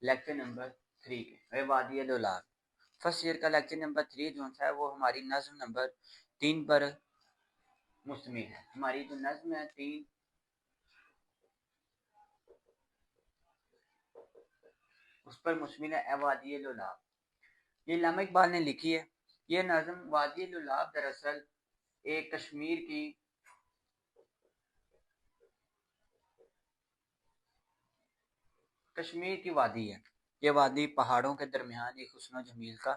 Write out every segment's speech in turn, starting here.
Lecture number 3 کے وادی Lolab first year کا لیکچر نمبر 3 جو ہے وہ ہماری نظم نمبر 3 پر مشتمل ہے. ہماری جو نظم ہے 3 اس پر مشتمل ہے وادی لولاب. یہ علامہ اقبال نے لکھی ہے. یہ نظم وادی لولاب دراصل ایک کشمیر کی وادی ہے. یہ وادی پہاڑوں کے درمیان ایک حسن و جمیل کا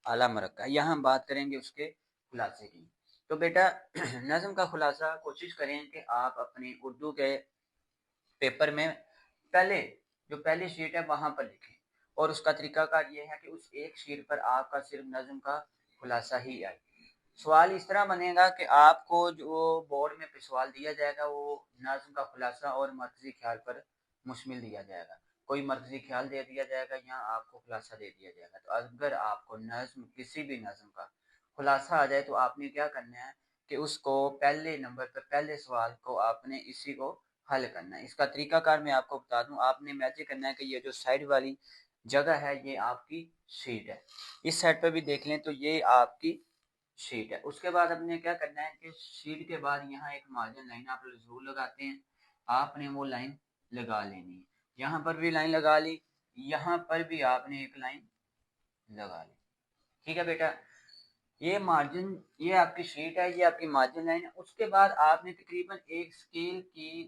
اعلیٰ مرکہ ہے. یہاں ہم بات کریں گے اس کے خلاصے کی. تو بیٹا نظم کا خلاصہ کوشش کریں کہ آپ اپنی اردو کے پیپر میں پہلی شیٹ ہے وہاں پر لکھیں. اور اس کا طریقہ کار یہ ہے کہ اس ایک شیٹ پر آپ کا صرف نظم کا خلاصہ ہی آئے. سوال اس طرح بنے گا کہ آپ کو جو بورڈ میں سوال دیا جائے گا وہ نظم کا خلاصہ اور مرکزی خیال پر مشتمل دیا جائے گا. کوئی مرکزی خیال دے دیا جائے گا یا آپ کو خلاصہ دے دیا جائے گا. تو اگر آپ کو کسی بھی نظم کا خلاصہ آ جائے تو آپ نے کیا کرنا ہے کہ اس کو پہلے نمبر پر پہلے سوال کو آپ نے اسی کو حل کرنا ہے. اس کا طریقہ کار میں آپ کو بتا دوں. آپ نے میچ کرنا ہے کہ یہ جو سائڈ والی جگہ ہے یہ آپ کی شیٹ ہے. اس سائڈ پہ بھی دیکھ لیں تو یہ آپ کی شیٹ ہے. اس کے بعد ہم نے کیا کرنا ہے کہ شیٹ کے بعد یہاں ایک مارجن لائن آپ ضرور لگاتے ہیں. آپ نے وہ لائن لگا لینی ہے. یہاں پر بھی لائن لگا لی, یہاں پر بھی آپ نے ایک لائن لگا لی. ٹھیک ہے بیٹا, یہ مارجن یہ آپ کی شیٹ ہے, یہ آپ کی مارجن لائن ہے. اس کے بعد آپ نے تقریباً ایک سکیل کی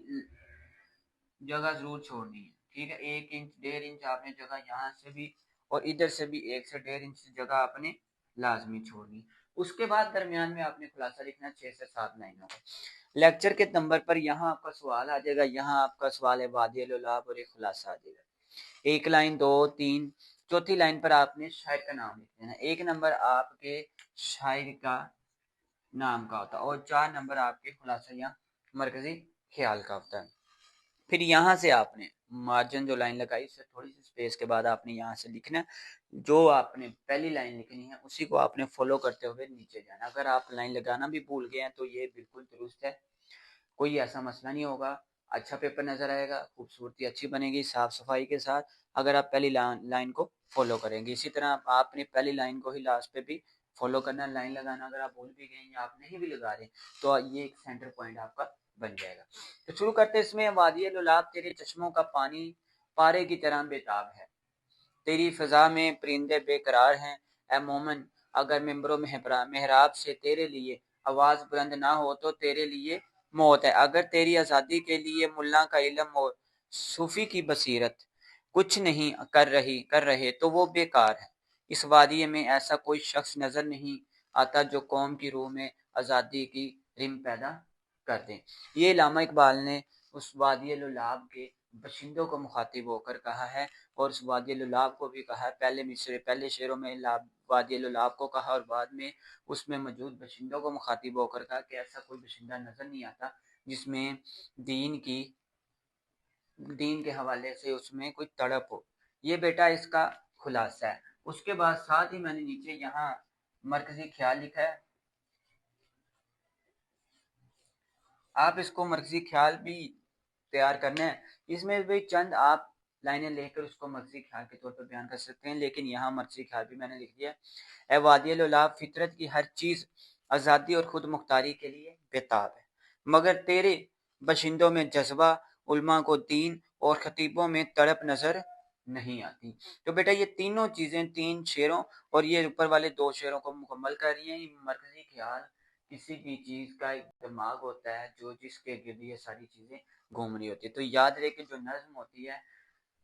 جگہ ضرور چھوڑنی ہے. ٹھیک ہے, 1 انچ 1.5 انچ آپ نے جگہ یہاں سے بھی اور ادھر سے بھی 1 سے 1.5 انچ جگہ آپ نے لازمی چھوڑنی. اس کے بعد درمیان میں آپ نے خلاصہ لکھنا 6 سے 7 لائنوں کا. لیکچر کے نمبر پر یہاں آپ کا سوال آ جائے گا. یہاں آپ کا سوال ہے وادی لولاب اور ایک خلاصہ آ جائے گا. 1 لائن 2 3 چوتھی لائن پر آپ نے شاعر کا نام لکھ دینا. 1 نمبر آپ کے شاعر کا نام کا ہوتا ہے اور 4 نمبر آپ کے خلاصہ یا مرکزی خیال کا ہوتا ہے. پھر یہاں سے آپ نے مارجن جو لائن لگائی اس سے تھوڑی سی سپیس کے بعد آپ نے یہاں سے لکھنا جو آپ نے پہلی لائن لکھنی ہے اسی کو آپ نے فالو کرتے ہوئے نیچے جانا. اگر آپ لائن لگانا بھی بھول گئے ہیں تو یہ بالکل درست ہے, کوئی ایسا مسئلہ نہیں ہوگا. اچھا پیپر نظر آئے گا, خوبصورتی اچھی بنے گی صاف صفائی کے ساتھ اگر آپ پہلی لائن کو فالو کریں گے. اسی طرح آپ نے پہلی لائن کو ہی لاسٹ پہ بھی فالو کرنا. لائن لگانا اگر آپ بھول بھی گئے یا آپ نہیں بھی لگا رہے تو یہ ایک سینٹر پوائنٹ آپ کا بن جائے گا. تو شروع کرتے اس میں وادی لولاب تیرے چشموں کا پانی پارے کی طرح بےتاب ہے, تیری فضا میں پرندے بے قرار ہیں. اے مومن اگر ممبر و محراب سے تیرے لیے آواز بلند نہ ہو تو تیرے لیے موت ہے. اگر تیری آزادی کے لیے ملا کا علم اور صوفی کی بصیرت کچھ نہیں کر رہے تو وہ بیکار ہے. اس وادی میں ایسا کوئی شخص نظر نہیں آتا جو قوم کی روح میں آزادی کی رم پیدا کر دیں. یہ علامہ اقبال نے اس وادی لولاب کے باشندوں کو مخاطب ہو کر کہا ہے اور اس وادی لولاب کو بھی کہا ہے. پہلے شعروں میں وادی لولاب کو کہا اور بعد میں اس میں موجود باشندوں کو مخاطب ہو کر کہا کہ ایسا کوئی باشندہ نظر نہیں آتا جس میں دین کے حوالے سے اس میں کوئی تڑپ ہو. یہ بیٹا اس کا خلاصہ ہے. اس کے بعد ساتھ ہی میں نے نیچے یہاں مرکزی خیال لکھا ہے. آپ اس کو مرکزی خیال بھی تیار کرنا ہے. اس میں بھی چند آپ لائنیں لے کر اس کو مرکزی خیال کے طور پر بیان کر سکتے ہیں, لیکن یہاں مرکزی خیال بھی میں نے لکھ دیا. اے وادی لولاب فطرت کی ہر چیز آزادی اور خود مختاری کے لیے بےتاب ہے, مگر تیرے باشندوں میں جذبہ, علماء کو دین اور خطیبوں میں تڑپ نظر نہیں آتی. تو بیٹا یہ تینوں چیزیں 3 شعروں اور یہ اوپر والے 2 شعروں کو مکمل کر رہی ہیں. مرکزی خیال کسی بھی چیز کا ایک دماغ ہوتا ہے جو جس کے گرد یہ ساری چیزیں گھوم رہی ہوتی ہے. تو یاد رہے کہ جو نظم ہوتی ہے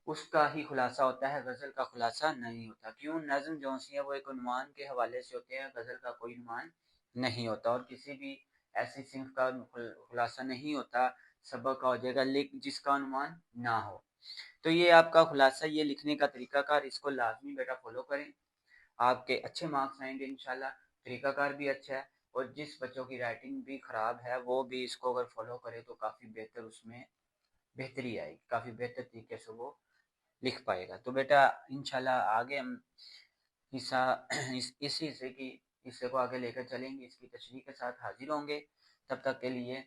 اس کا ہی خلاصہ ہوتا ہے, غزل کا خلاصہ نہیں ہوتا. کیوں؟ نظم جو سی ہے وہ ایک عنوان کے حوالے سے ہوتے ہیں, غزل کا کوئی عنوان نہیں ہوتا اور کسی بھی ایسی صنف کا خلاصہ نہیں ہوتا سبق کا ہو جائے گا جس کا عنوان نہ ہو. تو یہ آپ کا خلاصہ, یہ لکھنے کا طریقہ کار, اس کو لازمی بیٹا فالو کریں. آپ کے اچھے مارکس آئیں گے انشاءاللہ. طریقہ کار بھی اچھا ہے اور جس بچوں کی رائٹنگ بھی خراب ہے وہ بھی اس کو اگر فالو کرے تو کافی بہتر اس میں بہتری آئے گی, کافی بہتر طریقے سے وہ لکھ پائے گا. تو بیٹا انشاءاللہ آگے ہم اسی حصے کو آگے لے کر چلیں گے, اس کی تشریح کے ساتھ حاضر ہوں گے. تب تک کے لیے